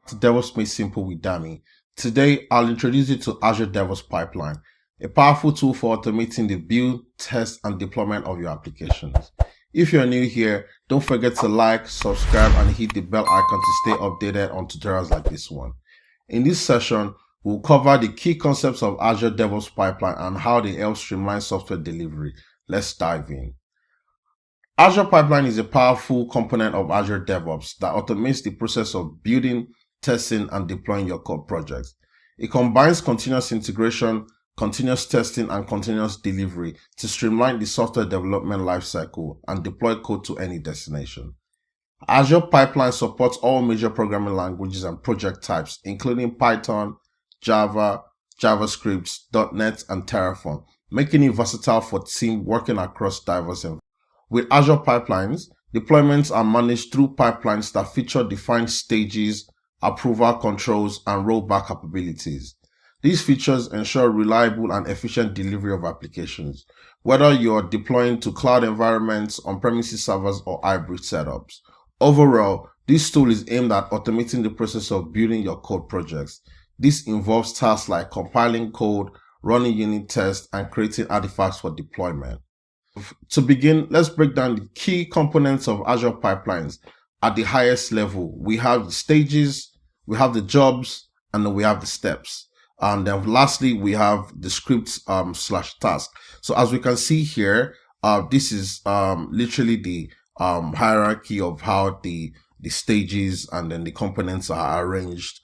To DevOps Made Simple with Dami. Today, I'll introduce you to Azure DevOps Pipeline, a powerful tool for automating the build, test, and deployment of your applications. If you're new here, don't forget to like, subscribe, and hit the bell icon to stay updated on tutorials like this one. In this session, we'll cover the key concepts of Azure DevOps Pipeline and how they help streamline software delivery. Let's dive in. Azure Pipeline is a powerful component of Azure DevOps that automates the process of building, testing, and deploying your code projects. It combines continuous integration, continuous testing, and continuous delivery to streamline the software development lifecycle and deploy code to any destination. Azure Pipeline supports all major programming languages and project types, including Python, Java, JavaScript, .NET, and Terraform, making it versatile for teams working across diverse environments. With Azure Pipelines, deployments are managed through pipelines that feature defined stages, approval controls, and rollback capabilities. These features ensure reliable and efficient delivery of applications, whether you are deploying to cloud environments, on-premises servers, or hybrid setups. Overall, this tool is aimed at automating the process of building your code projects. This involves tasks like compiling code, running unit tests, and creating artifacts for deployment. To begin, let's break down the key components of Azure Pipelines at the highest level. We have the stages, we have the jobs, and then we have the steps. And then lastly, we have the scripts slash task. So as we can see here, this is literally the hierarchy of how the stages and then the components are arranged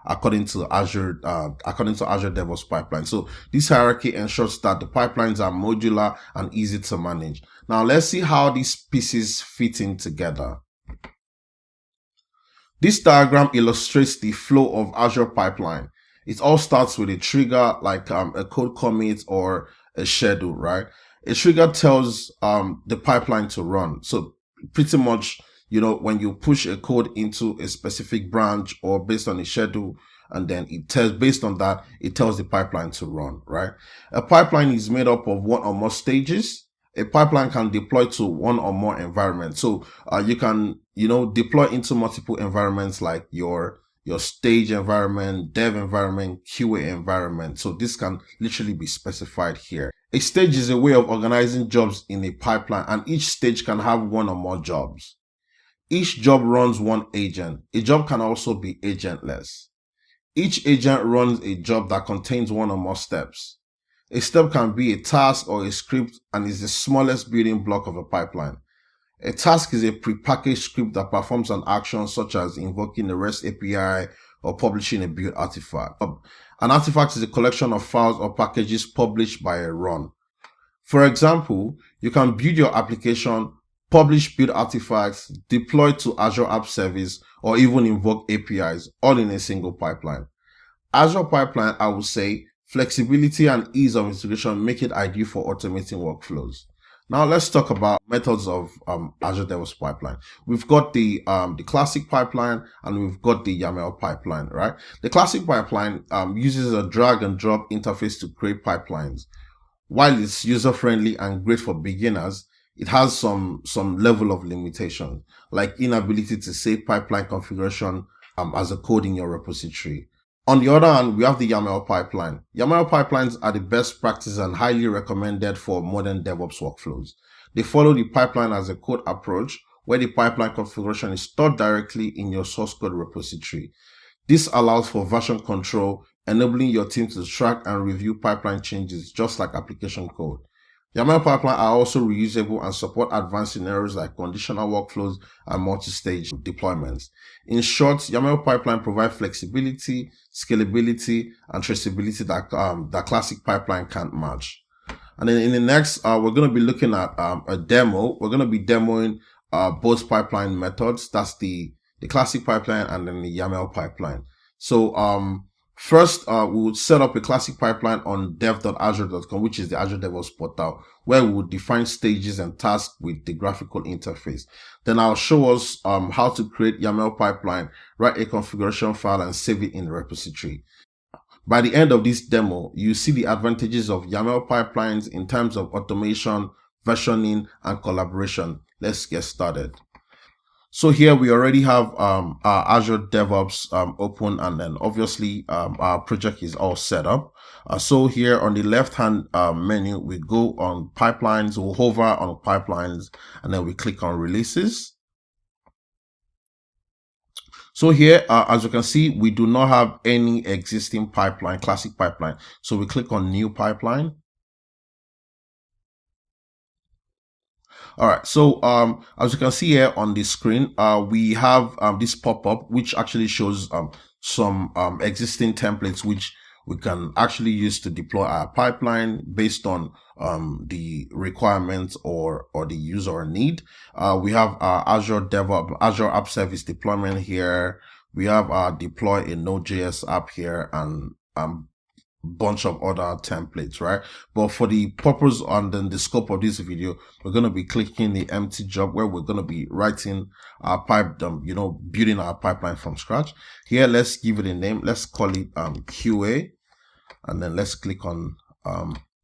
according to Azure DevOps Pipeline. So this hierarchy ensures that the pipelines are modular and easy to manage. Now let's see how these pieces fit in together. This diagram illustrates the flow of Azure Pipeline. It all starts with a trigger like a code commit or a schedule, right? A trigger tells the pipeline to run. So pretty much, when you push a code into a specific branch or based on a schedule, and then based on that, it tells the pipeline to run, right? A pipeline is made up of one or more stages. A pipeline can deploy to one or more environments. So you can, deploy into multiple environments like your stage environment, dev environment, QA environment. So this can literally be specified here. A stage is a way of organizing jobs in a pipeline, and each stage can have one or more jobs. Each job runs one agent. A job can also be agentless. Each agent runs a job that contains one or more steps. A step can be a task or a script and is the smallest building block of a pipeline. A task is a prepackaged script that performs an action such as invoking a REST API or publishing a build artifact. An artifact is a collection of files or packages published by a run. For example, you can build your application, publish build artifacts, deploy to Azure App Service, or even invoke APIs, all in a single pipeline. Azure Pipeline, I would say, flexibility and ease of integration make it ideal for automating workflows. Now let's talk about methods of Azure DevOps Pipeline. We've got the classic pipeline and we've got the YAML pipeline, right? The classic pipeline uses a drag and drop interface to create pipelines. While it's user-friendly and great for beginners, it has some level of limitation, like inability to save pipeline configuration as a code in your repository. On the other hand, we have the YAML pipeline. YAML pipelines are the best practice and highly recommended for modern DevOps workflows. They follow the pipeline as a code approach, where the pipeline configuration is stored directly in your source code repository. This allows for version control, enabling your team to track and review pipeline changes just like application code. YAML pipelines are also reusable and support advanced scenarios like conditional workflows and multi-stage deployments. In short, YAML pipeline provide flexibility, scalability, and traceability that classic pipeline can't match. And then in the next, we're going to be looking at a demo. We're going to be demoing both pipeline methods. That's the classic pipeline and then the YAML pipeline. So first, we would set up a classic pipeline on dev.azure.com, which is the Azure DevOps portal, where we would define stages and tasks with the graphical interface. Then I'll show us how to create YAML pipeline, write a configuration file, and save it in the repository. By the end of this demo, you see the advantages of YAML pipelines in terms of automation, versioning, and collaboration. Let's get started. So here we already have our Azure DevOps open, and then obviously our project is all set up. So here on the left hand menu, we go on pipelines, we'll hover on pipelines, and then we click on releases. So here, as you can see, we do not have any existing pipeline, classic pipeline. So we click on new pipeline. All right, so as you can see here on the screen, we have this pop-up which actually shows some existing templates which we can actually use to deploy our pipeline based on the requirements or the user need. We have our Azure DevOps, Azure App Service deployment here. We have our deploy a Node.js app here, and bunch of other templates, right? But for the purpose and then the scope of this video, we're going to be clicking the empty job where we're going to be writing our pipe, building our pipeline from scratch. Here, let's give it a name. Let's call it QA, and then let's click on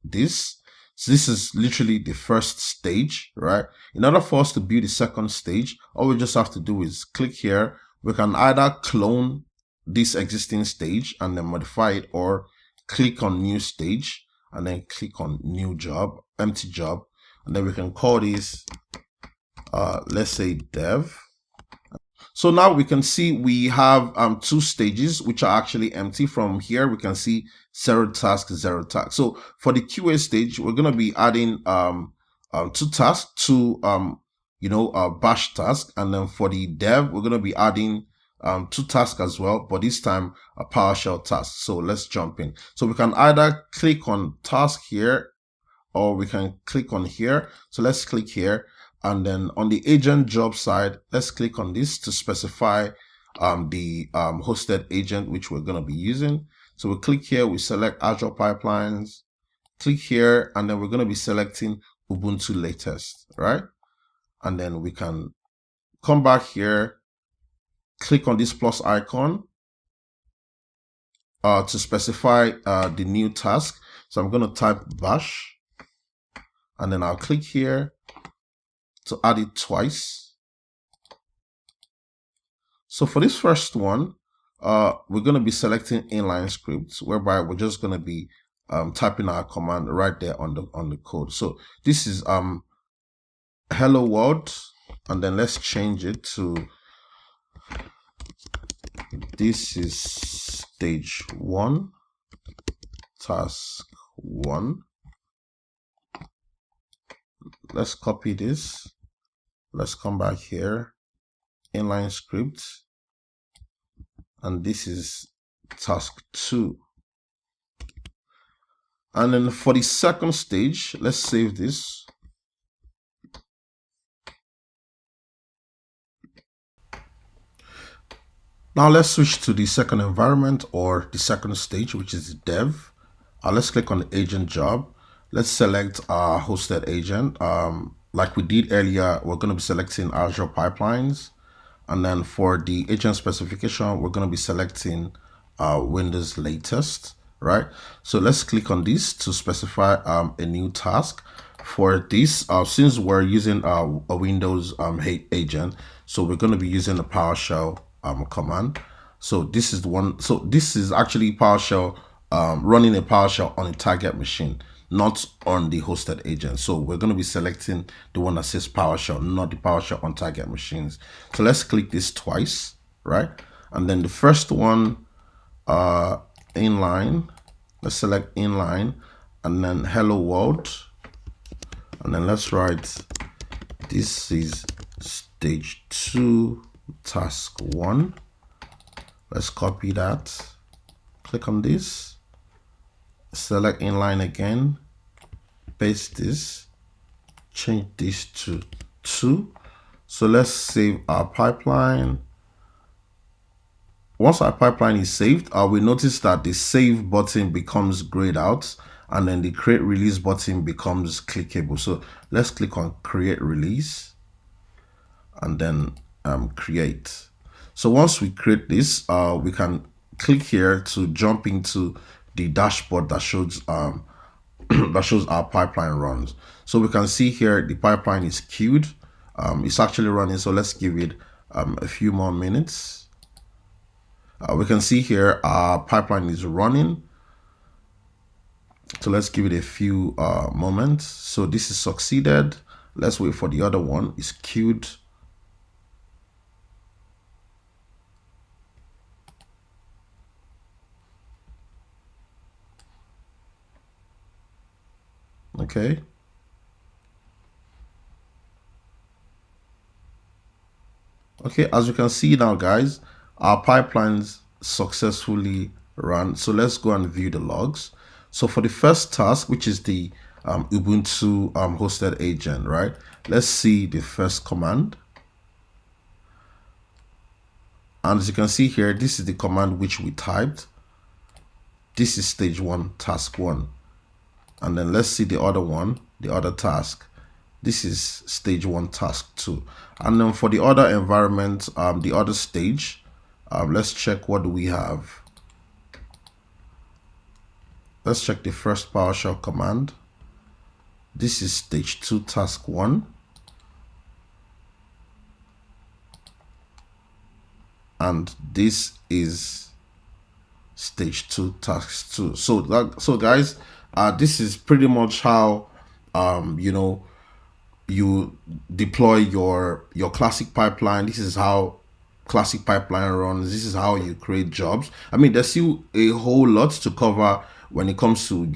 this. So this is literally the first stage, right? In order for us to build the second stage, all we just have to do is click here. We can either clone this existing stage and then modify it, or click on new stage and then click on new job, empty job, and then we can call this let's say dev. So now we can see we have two stages which are actually empty. From here we can see 0 task, 0 task. So for the QA stage, we're going to be adding 2 tasks, 2 bash tasks, and then for the dev we're going to be adding 2 tasks as well, but this time a PowerShell task. So let's jump in. So we can either click on task here, or we can click on here. So let's click here, and then on the agent job side, let's click on this to specify the hosted agent which we're going to be using. So we click here, we select Azure Pipelines, click here, and then we're going to be selecting Ubuntu latest, right? And then we can come back here, click on this plus icon to specify the new task. So I'm going to type bash, and then I'll click here to add it twice. So for this first one, we're going to be selecting inline scripts, whereby we're just going to be typing our command right there on the code. So this is hello world, and then let's change it to this is stage 1, task 1. Let's copy this. Let's come back here, inline script, and this is task 2. And then for the second stage, let's save this. Now let's switch to the second environment, or the second stage, which is dev. Let's click on the agent job. Let's select our hosted agent. Like we did earlier, we're going to be selecting Azure Pipelines. And then for the agent specification, we're going to be selecting Windows latest, right? So let's click on this to specify a new task. For this, since we're using a Windows agent, so we're going to be using the PowerShell command. So this is the one. So this is actually PowerShell running a PowerShell on a target machine, not on the hosted agent. So we're going to be selecting the one that says PowerShell, not the PowerShell on target machines. So let's click this twice, right? And then the first one, inline, let's select inline, and then hello world, and then let's write this is stage 2, task 1. Let's copy that, click on this, select inline again, paste this, change this to 2. So let's save our pipeline. Once our pipeline is saved, we notice that the save button becomes grayed out, and then the create release button becomes clickable. So let's click on create release, and then create. So once we create this, we can click here to jump into the dashboard that shows that shows our pipeline runs. So we can see here the pipeline is queued. It's actually running. So let's give it a few more minutes. We can see here our pipeline is running. So let's give it a few moments. So this is succeeded. Let's wait for the other one. It's queued. Okay. Okay, as you can see now, guys, our pipelines successfully run. So let's go and view the logs. So for the first task, which is the Ubuntu hosted agent, right? Let's see the first command. And as you can see here, this is the command which we typed. This is stage 1, task 1. And then let's see the other one, the other task. This is stage 1, task 2. And then for the other environment, the other stage, let's check what do we have. Let's check the first PowerShell command. This is stage 2, task 1. And this is stage 2, task 2. So guys, this is pretty much how you deploy your classic pipeline. This is how classic pipeline runs. This is how you create jobs. I mean, there's still a whole lot to cover when it comes to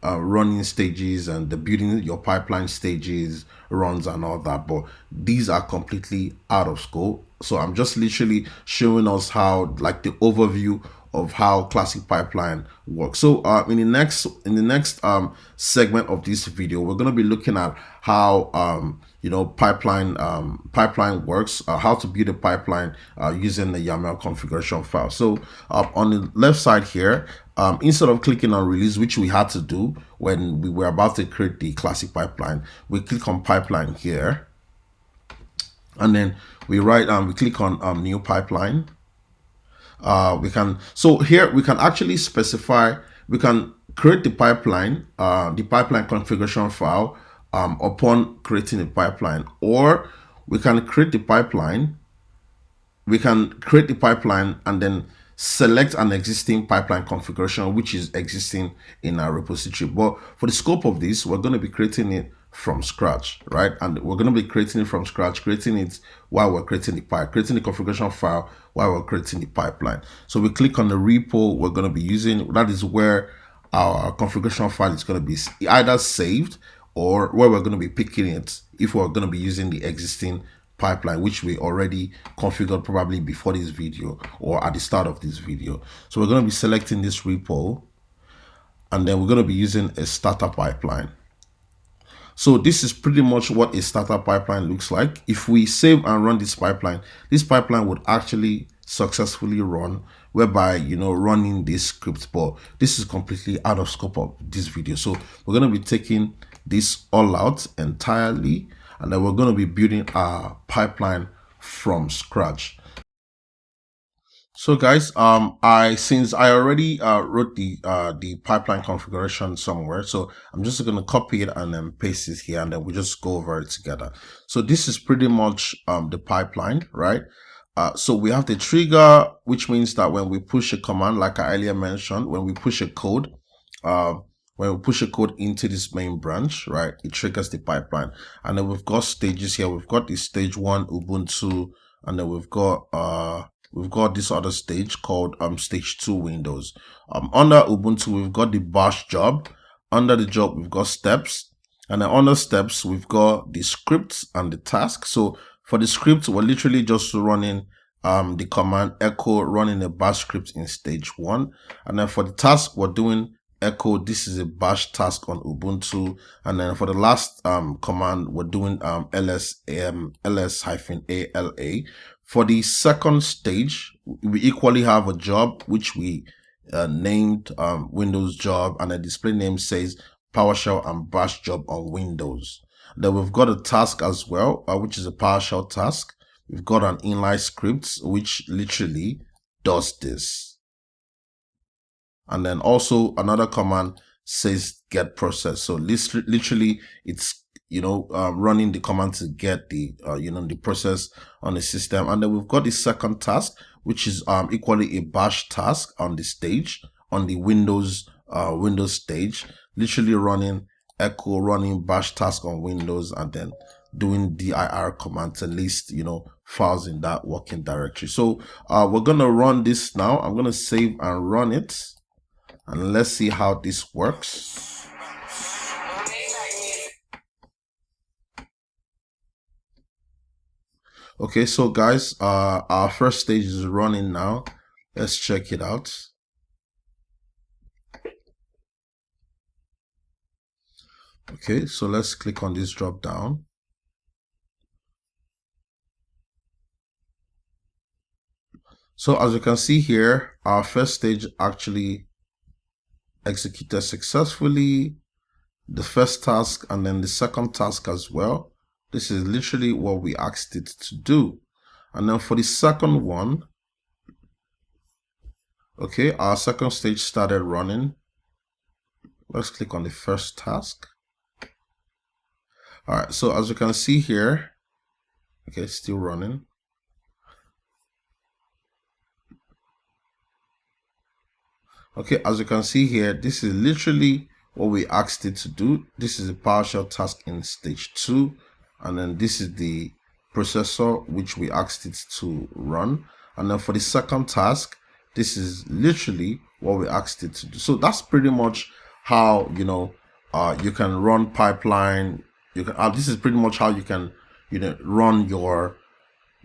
running stages and the building your pipeline stages, runs and all that, but these are completely out of scope. So I'm just literally showing us how, like, the overview of how classic pipeline works. So in the next segment of this video, we're going to be looking at how pipeline works, how to build a pipeline using the YAML configuration file. So on the left side here, instead of clicking on release, which we had to do when we were about to create the classic pipeline, we click on pipeline here, and then we click on new pipeline. We can actually specify, we can create the pipeline configuration file upon creating a pipeline, or we can create the pipeline and then select an existing pipeline configuration which is existing in our repository. But for the scope of this, we're going to be creating it from scratch, right? And we're going to be creating it from scratch, creating it while we're creating the configuration file while we're creating the pipeline. So we click on the repo we're going to be using. That is where our configuration file is going to be either saved, or where we're going to be picking it if we're going to be using the existing pipeline, which we already configured probably before this video or at the start of this video. So we're going to be selecting this repo, and then we're going to be using a starter pipeline. So this is pretty much what a starter pipeline looks like. If we save and run this pipeline would actually successfully run, whereby running this script. But this is completely out of scope of this video, so we're going to be taking this all out entirely, and then we're going to be building our pipeline from scratch. So guys, since I already wrote the pipeline configuration somewhere, so I'm just going to copy it and then paste it here, and then we just go over it together. So this is pretty much the pipeline, right? So we have the trigger, which means that when we push a command, like I earlier mentioned, when we push a code into this main branch, right, it triggers the pipeline. And then we've got stages here. We've got the stage 1 Ubuntu, and then we've got this other stage called stage 2 Windows. Under Ubuntu, we've got the bash job. Under the job, we've got steps, and then under steps, we've got the scripts and the task. So for the script, we're literally just running the command echo, running a bash script in stage 1. And then for the task, we're doing echo, this is a bash task on Ubuntu. And then for the last command, we're doing ls-ala. For the second stage, we equally have a job which we named Windows job, and the display name says PowerShell and bash job on Windows. Then we've got a task as well, which is a PowerShell task. We've got an inline script which literally does this. And then also another command says get process. So literally it's running the command to get the, the process on the system. And then we've got the second task, which is equally a bash task on the stage, on the Windows stage, literally running bash task on Windows, and then doing dir command to list, files in that working directory. So we're going to run this now. I'm going to save and run it, and let's see how this works. Okay, so guys, our first stage is running now. Let's check it out. Okay, so let's click on this drop down. So as you can see here, our first stage actually executed successfully, the first task and then the second task as well. This is literally what we asked it to do. And then for the second one, okay, our second stage started running. Let's click on the first task. All right, so as you can see here, okay, still running. Okay, as you can see here, this is literally what we asked it to do. This is a PowerShell task in stage 2, and then this is the processor which we asked it to run. And then for the second task, this is literally what we asked it to do. So that's pretty much how you can run pipeline. You can this is pretty much how you can run your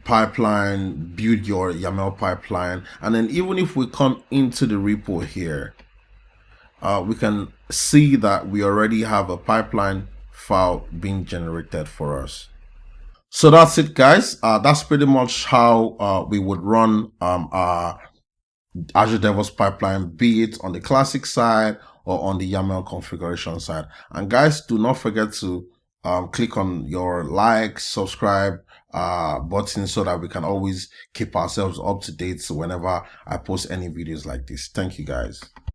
pipeline, build your YAML pipeline. And then even if we come into the repo here, we can see that we already have a pipeline file being generated for us. So that's it, guys. That's pretty much how we would run our Azure DevOps pipeline, be it on the classic side or on the YAML configuration side. And guys, do not forget to click on your like, subscribe button so that we can always keep ourselves up to date whenever I post any videos like this. Thank you, guys.